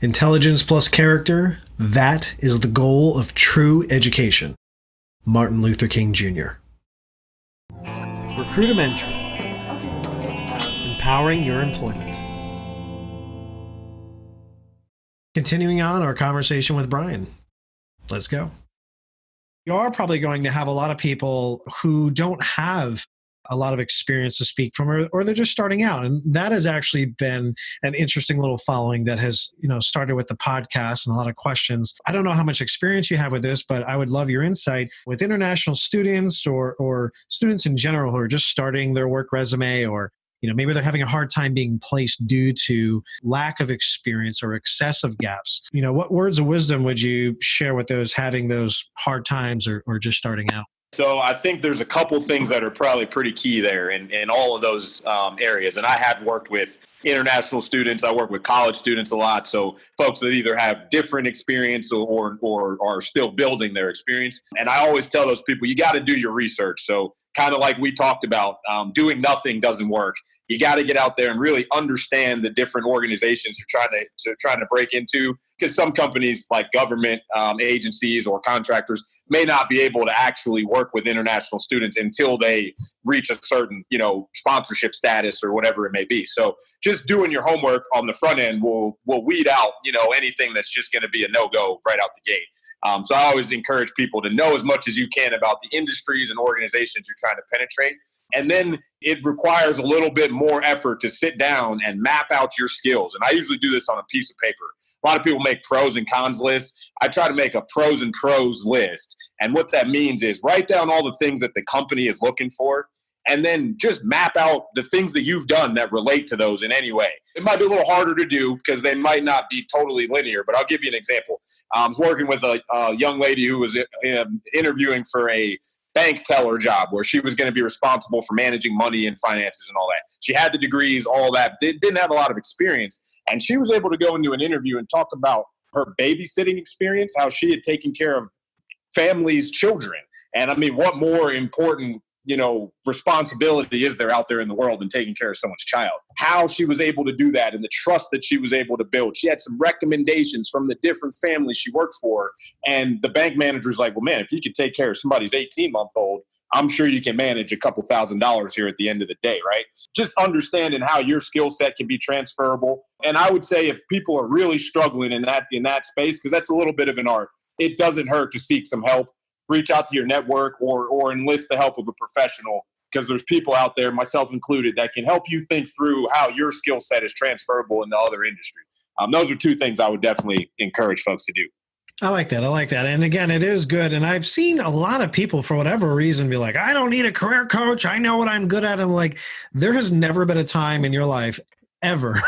Intelligence plus character, that is the goal of true education. Martin Luther King Jr. Recruitamentary. Empowering your employment. Continuing on our conversation with Brian. Let's go. You are probably going to have a lot of people who don't have a lot of experience to speak from, or they're just starting out. And that has actually been an interesting little following that has, started with the podcast and a lot of questions. I don't know how much experience you have with this, but I would love your insight with international students or students in general who are just starting their work resume, or maybe they're having a hard time being placed due to lack of experience or excessive gaps. What words of wisdom would you share with those having those hard times or just starting out? So I think there's a couple things that are probably pretty key there in all of those areas. And I have worked with international students. I work with college students a lot. So folks that either have different experience or are still building their experience. And I always tell those people, you got to do your research. So kind of like we talked about, doing nothing doesn't work. You got to get out there and really understand the different organizations you're trying to break into, because some companies like government agencies or contractors may not be able to actually work with international students until they reach a certain, sponsorship status or whatever it may be. So just doing your homework on the front end will weed out, anything that's just going to be a no-go right out the gate. So I always encourage people to know as much as you can about the industries and organizations you're trying to penetrate. And then it requires a little bit more effort to sit down and map out your skills. And I usually do this on a piece of paper. A lot of people make pros and cons lists. I try to make a pros and pros list. And what that means is write down all the things that the company is looking for, and then just map out the things that you've done that relate to those in any way. It might be a little harder to do because they might not be totally linear, but I'll give you an example. I was working with a young lady who was interviewing for a bank teller job where she was going to be responsible for managing money and finances and all that. She had the degrees, all that, didn't have a lot of experience. And she was able to go into an interview and talk about her babysitting experience, how she had taken care of families' children. And I mean, what more important responsibility is there out there in the world than taking care of someone's child? How she was able to do that and the trust that she was able to build. She had some recommendations from the different families she worked for. And the bank manager's like, well, man, if you could take care of somebody's 18-month-old, I'm sure you can manage a couple $1,000s here at the end of the day, right? Just understanding how your skill set can be transferable. And I would say if people are really struggling in that space, because that's a little bit of an art, it doesn't hurt to seek some help. Reach out to your network or enlist the help of a professional, because there's people out there, myself included, that can help you think through how your skill set is transferable into other industries. Those are two things I would definitely encourage folks to do. I like that. And again, it is good. And I've seen a lot of people, for whatever reason, be like, I don't need a career coach. I know what I'm good at. I'm like, there has never been a time in your life ever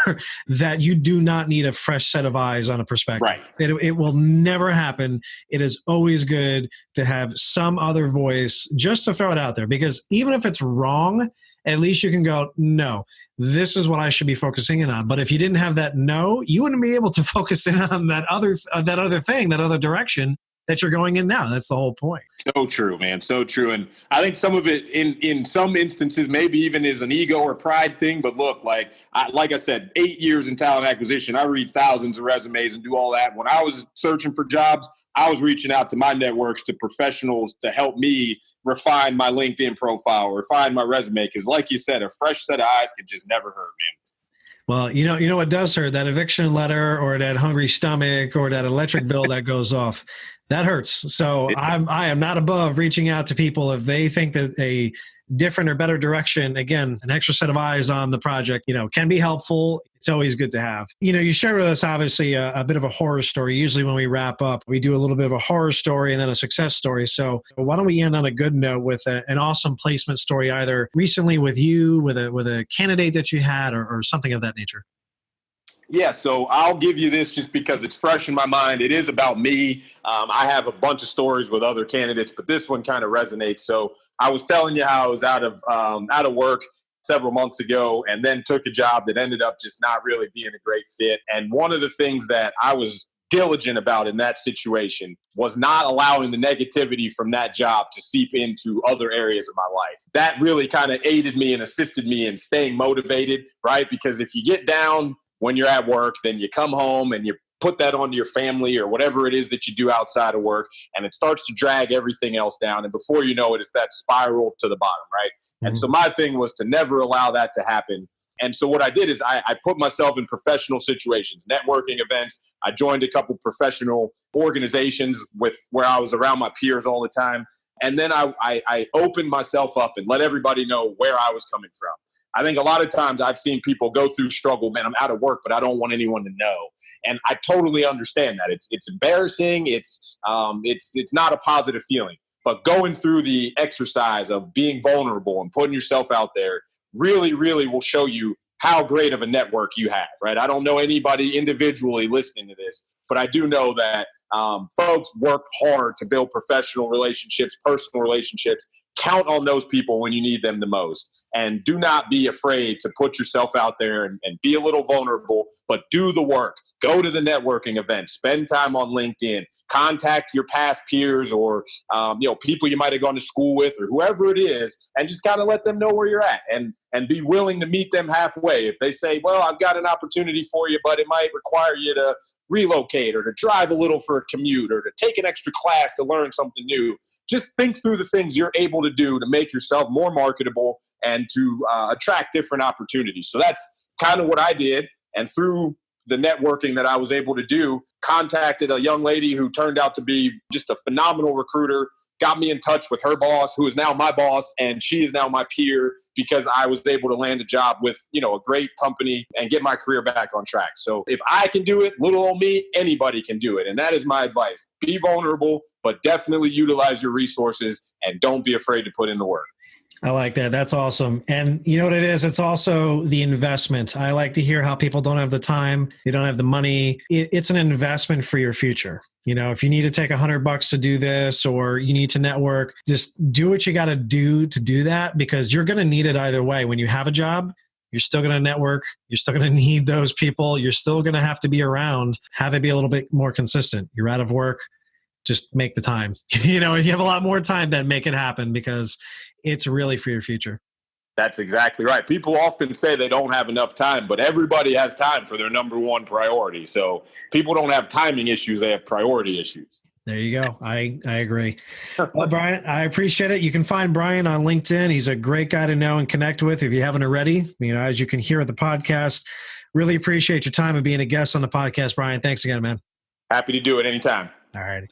that you do not need a fresh set of eyes on a perspective. Right. It will never happen. It is always good to have some other voice just to throw it out there, because even if it's wrong, at least you can go, no, this is what I should be focusing in on. But if you didn't have that no, you wouldn't be able to focus in on that other thing, that other direction that you're going in now. That's the whole point. So true, man. So true. And I think some of it in some instances, maybe even is an ego or pride thing. But look, like I said, 8 years in talent acquisition, I read thousands of resumes and do all that. When I was searching for jobs, I was reaching out to my networks, to professionals to help me refine my LinkedIn profile or refine my resume. Because like you said, a fresh set of eyes can just never hurt, man. Well, you know what does hurt? That eviction letter or that hungry stomach or that electric bill that goes off. That hurts. So I am not above reaching out to people if they think that a different or better direction, again, an extra set of eyes on the project, can be helpful. It's always good to have. You shared with us, obviously, a bit of a horror story. Usually when we wrap up, we do a little bit of a horror story and then a success story. So why don't we end on a good note with an awesome placement story, either recently with you, with a candidate that you had, or something of that nature? Yeah, so I'll give you this just because it's fresh in my mind. It is about me. I have a bunch of stories with other candidates, but this one kind of resonates. So I was telling you how I was out of work several months ago and then took a job that ended up just not really being a great fit. And one of the things that I was diligent about in that situation was not allowing the negativity from that job to seep into other areas of my life. That really kind of aided me and assisted me in staying motivated, right? Because if you get down when you're at work, then you come home and you put that onto your family or whatever it is that you do outside of work, and it starts to drag everything else down. And before you know it, it's that spiral to the bottom, right? Mm-hmm. And so my thing was to never allow that to happen. And so what I did is I put myself in professional situations, networking events. I joined a couple professional organizations where I was around my peers all the time. And then I opened myself up and let everybody know where I was coming from. I think a lot of times I've seen people go through struggle, man, I'm out of work, but I don't want anyone to know. And I totally understand that. It's embarrassing. It's not a positive feeling. But going through the exercise of being vulnerable and putting yourself out there really, really will show you how great of a network you have, right? I don't know anybody individually listening to this, but I do know that folks work hard to build professional relationships, personal relationships. Count on those people when you need them the most. And do not be afraid to put yourself out there and be a little vulnerable, but do the work. Go to the networking event. Spend time on LinkedIn. Contact your past peers or people you might have gone to school with or whoever it is, and just kind of let them know where you're at and be willing to meet them halfway. If they say, well, I've got an opportunity for you, but it might require you to relocate or to drive a little for a commute or to take an extra class to learn something new. Just think through the things you're able to do to make yourself more marketable and to attract different opportunities. So that's kind of what I did. And through the networking that I was able to do, contacted a young lady who turned out to be just a phenomenal recruiter, got me in touch with her boss, who is now my boss, and she is now my peer because I was able to land a job with, a great company and get my career back on track. So if I can do it, little old me, anybody can do it. And that is my advice. Be vulnerable, but definitely utilize your resources and don't be afraid to put in the work. I like that. That's awesome. And you know what it is? It's also the investment. I like to hear how people don't have the time, they don't have the money. It's an investment for your future. If you need to take $100 to do this or you need to network, just do what you got to do that, because you're going to need it either way. When you have a job, you're still going to network. You're still going to need those people. You're still going to have to be around, have it be a little bit more consistent. You're out of work. Just make the time. You have a lot more time, then make it happen, because it's really for your future. That's exactly right. People often say they don't have enough time, but everybody has time for their number one priority. So people don't have timing issues. They have priority issues. There you go. I agree. Well, Brian, I appreciate it. You can find Brian on LinkedIn. He's a great guy to know and connect with if you haven't already. As you can hear at the podcast, really appreciate your time and being a guest on the podcast, Brian. Thanks again, man. Happy to do it anytime. All right.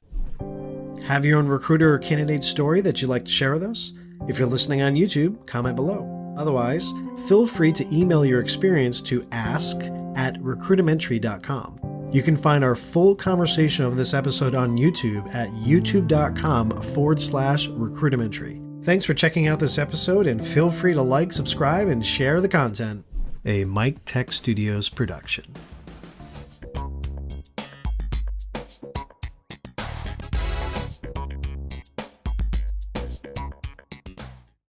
Have your own recruiter or candidate story that you'd like to share with us? If you're listening on YouTube, comment below. Otherwise, feel free to email your experience to ask@recruitamentary.com. You can find our full conversation of this episode on YouTube at youtube.com/recruitamentary. Thanks for checking out this episode, and feel free to like, subscribe, and share the content. A Mike Tech Studios production.